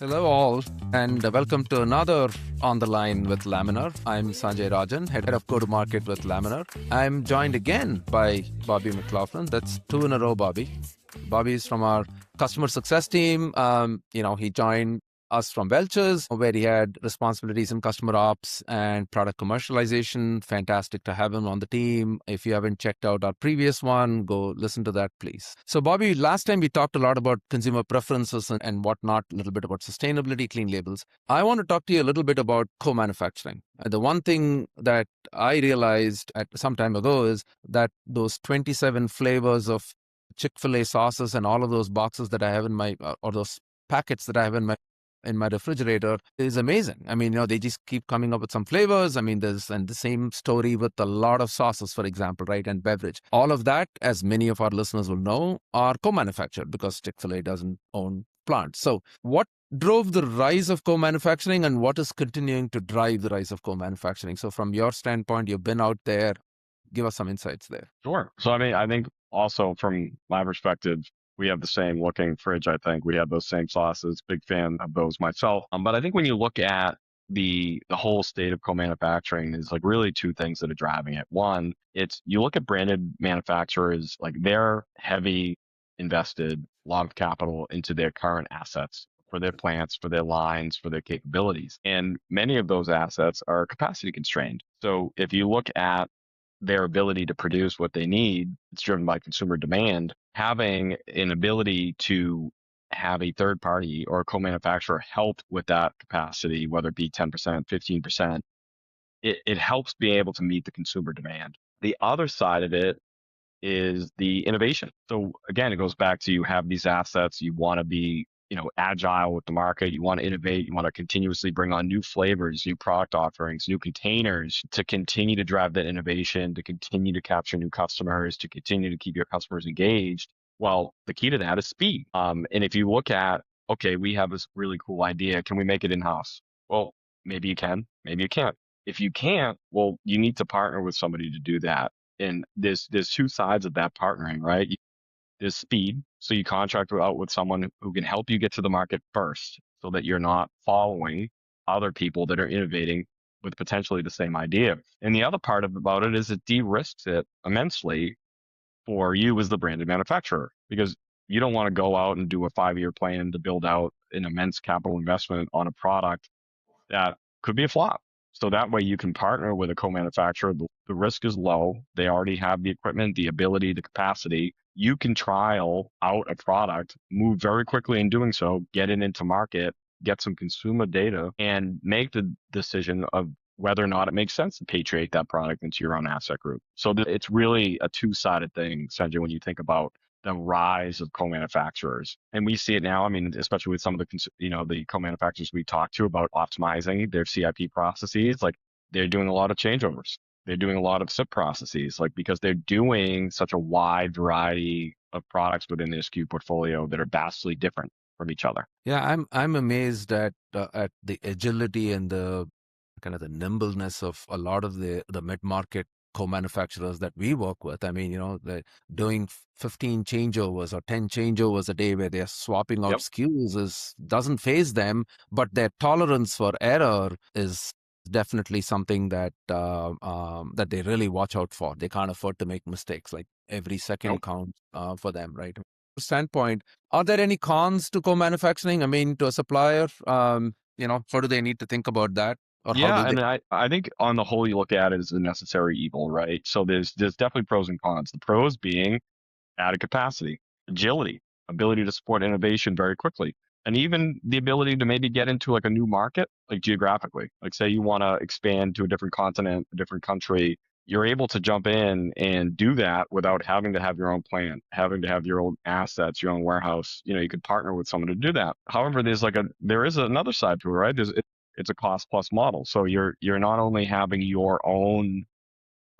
Hello, all, and welcome to another On the Line with Laminar. I'm Sanjay Rajan, head of go-to-market with Laminar. I'm joined again by Bobby McLaughlin. That's two in a row, Bobby. Bobby is from our customer success team. He joined us from Welch's, where he had responsibilities in customer ops and product commercialization. Fantastic to have him on the team. If you haven't checked out our previous one, go listen to that, please. So, Bobby, last time we talked a lot about consumer preferences and whatnot, a little bit about sustainability, clean labels. I want to talk to you a little bit about co-manufacturing. The one thing that I realized at some time ago is that those 27 flavors of Chick-fil-A sauces and all of those boxes that I have in my, or those packets that I have in my refrigerator is amazing. I mean, they just keep coming up with some flavors. I mean, and the same story with a lot of sauces, for example, right? And beverage. All of that, as many of our listeners will know, are co-manufactured because Chick-fil-A doesn't own plants. So what drove the rise of co-manufacturing and what is continuing to drive the rise of co-manufacturing? So from your standpoint, you've been out there. Give us some insights there. Sure. So, I think also from my perspective, we have the same looking fridge. I think we have those same sauces. Big fan of those myself. But I think when you look at the whole state of co-manufacturing, is like really two things that are driving it. One, it's you look at branded manufacturers, like they're heavy invested a lot of capital into their current assets for their plants, for their lines, for their capabilities. And many of those assets are capacity constrained. So if you look at their ability to produce what they need, it's driven by consumer demand. Having an ability to have a third party or a co-manufacturer help with that capacity, whether it be 10%, 15%, it helps be able to meet the consumer demand. The other side of it is the innovation. So again, it goes back to you have these assets, you want to be agile with the market. You want to innovate. You want to continuously bring on new flavors, new product offerings, new containers to continue to drive that innovation, to continue to capture new customers, to continue to keep your customers engaged. Well, the key to that is speed. And if you look at, okay, we have this really cool idea. Can we make it in-house? Well, maybe you can, maybe you can't. If you can't, well, you need to partner with somebody to do that. And there's two sides of that partnering, right? There's speed. So you contract out with someone who can help you get to the market first so that you're not following other people that are innovating with potentially the same idea. And the other part about it is it de-risks it immensely for you as the branded manufacturer, because you don't want to go out and do a 5-year plan to build out an immense capital investment on a product that could be a flop. So that way you can partner with a co-manufacturer. The risk is low. They already have the equipment, the ability, the capacity. You can trial out a product, move very quickly in doing so, get it into market, get some consumer data, and make the decision of whether or not it makes sense to patriate that product into your own asset group. So it's really a two-sided thing, Sanjay, when you think about the rise of co-manufacturers. And we see it now, I mean, especially with some of the co-manufacturers we talk to about optimizing their CIP processes, like they're doing a lot of changeovers. They're doing a lot of SIP processes, like because they're doing such a wide variety of products within their SKU portfolio that are vastly different from each other. Yeah, I'm amazed at the agility and the kind of the nimbleness of a lot of the mid-market co-manufacturers that we work with. I mean, they're doing 15 changeovers or 10 changeovers a day where they're swapping out Yep. SKUs doesn't phase them, but their tolerance for error is definitely something that that they really watch out for. They can't afford to make mistakes. Like every second Nope. counts for them, right? Standpoint, are there any cons to co-manufacturing? I mean, to a supplier, how do they need to think about that? Or how Yeah, do they? and I think on the whole you look at it as a necessary evil, right? So there's definitely pros and cons. The pros being added capacity, agility, ability to support innovation very quickly, and even the ability to maybe get into like a new market, like geographically. Like say you want to expand to a different continent, a different country, you're able to jump in and do that without having to have your own plant, having to have your own assets, your own warehouse. You could partner with someone to do that. However, there is another side to it, right? It's a cost plus model. So you're not only having your own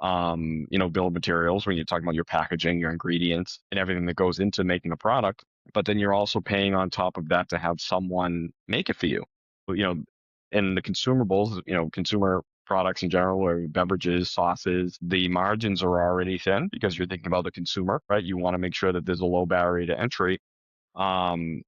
bill of materials when you're talking about your packaging, your ingredients, and everything that goes into making a product, but then you're also paying on top of that to have someone make it for you. And the consumables, consumer products in general, or beverages, sauces, the margins are already thin because you're thinking about the consumer, right? You want to make sure that there's a low barrier to entry. Um,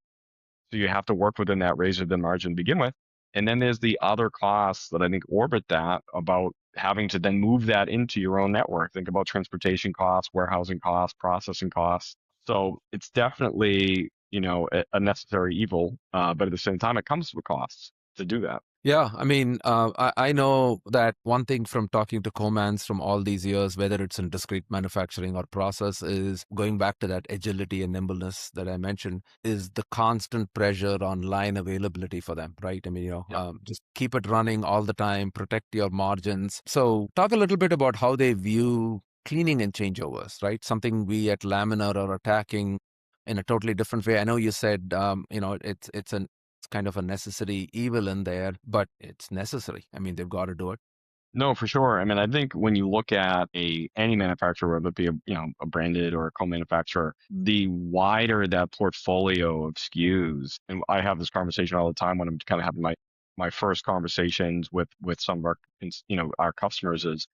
So you have to work within that razor thin margin to begin with. And then there's the other costs that I think orbit that about having to then move that into your own network. Think about transportation costs, warehousing costs, processing costs. So it's definitely, a necessary evil, but at the same time, it comes with costs to do that. Yeah, I mean, I know that one thing from talking to co-mans from all these years, whether it's in discrete manufacturing or process, is going back to that agility and nimbleness that I mentioned, is the constant pressure on line availability for them, right? I mean, just keep it running all the time, protect your margins. So talk a little bit about how they view cleaning and changeovers, right? Something we at Laminar are attacking in a totally different way. I know you said, it's kind of a necessary evil in there, but it's necessary. I mean, they've got to do it. No, for sure. I mean, I think when you look at any manufacturer, whether it be a branded or a co-manufacturer, the wider that portfolio of SKUs, and I have this conversation all the time when I'm kind of having my first conversations with some of our customers, is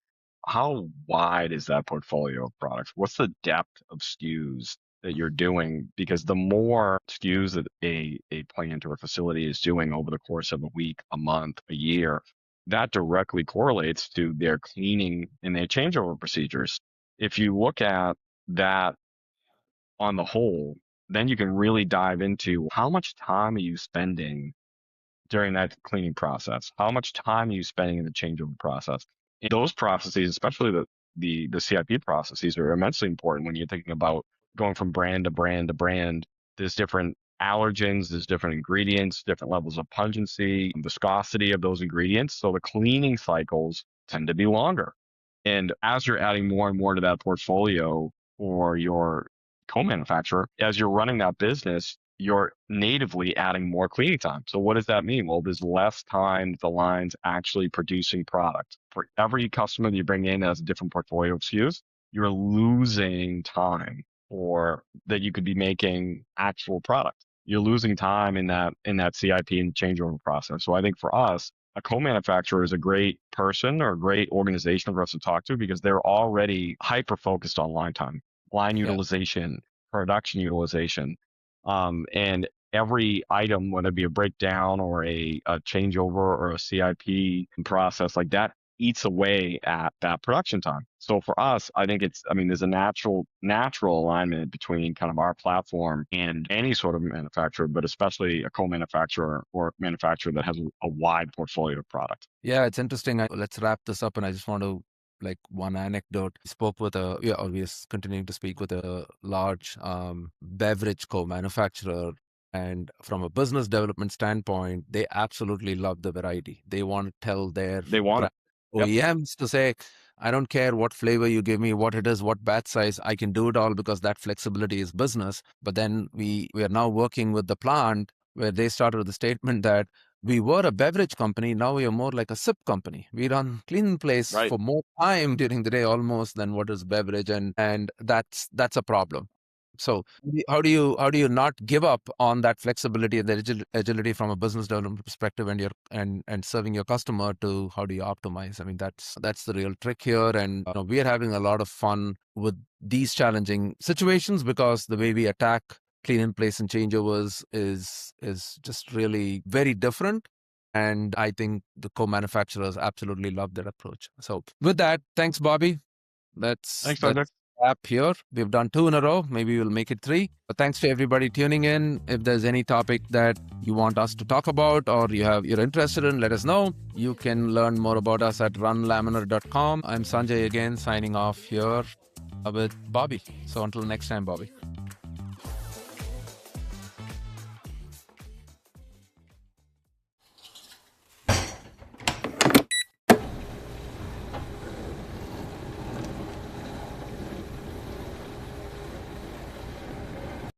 how wide is that portfolio of products? What's the depth of SKUs that you're doing? Because the more SKUs that a plant or a facility is doing over the course of a week, a month, a year, that directly correlates to their cleaning and their changeover procedures. If you look at that on the whole, then you can really dive into how much time are you spending during that cleaning process? How much time are you spending in the changeover process? And those processes, especially the CIP processes, are immensely important when you're thinking about going from brand to brand to brand. There's different allergens, there's different ingredients, different levels of pungency, viscosity of those ingredients. So the cleaning cycles tend to be longer. And as you're adding more and more to that portfolio or your co-manufacturer, as you're running that business, you're natively adding more cleaning time. So what does that mean? Well, there's less time the line's actually producing product. For every customer that you bring in that has a different portfolio of SKUs, you're losing time or that you could be making actual product. You're losing time in that CIP and changeover process. So I think for us, a co-manufacturer is a great person or a great organization for us to talk to because they're already hyper focused on line time, line utilization, production utilization. And every item, whether it be a breakdown or a changeover or a CIP process like that, eats away at that production time. So for us, I think there's a natural alignment between kind of our platform and any sort of manufacturer, but especially a co-manufacturer or manufacturer that has a wide portfolio of product. Yeah, it's interesting. Let's wrap this up. And I just want to, like, one anecdote. We are continuing to speak with a large beverage co-manufacturer. And from a business development standpoint, they absolutely love the variety. They want to tell their They want it. OEMs to say, I don't care what flavor you give me, what it is, what batch size, I can do it all because that flexibility is business. But then we are now working with the plant where they started with the statement that we were a beverage company, now we are more like a sip company. We run clean in place for more time during the day almost than what is beverage, and that's a problem. So how do you not give up on that flexibility and the agility from a business development perspective and serving your customer? To how do you optimize? I mean, that's the real trick here. And we are having a lot of fun with these challenging situations because the way we attack clean in place and changeovers is just really very different. And I think the co-manufacturers absolutely love that approach. So with that, thanks, Bobby. Thanks, Sanjay. Wrap here. We've done 2 in a row. Maybe we'll make it 3. But thanks to everybody tuning in. If there's any topic that you want us to talk about or you're interested in, let us know. You can learn more about us at runlaminar.com. I'm Sanjay again, signing off here with Bobby. So until next time, Bobby.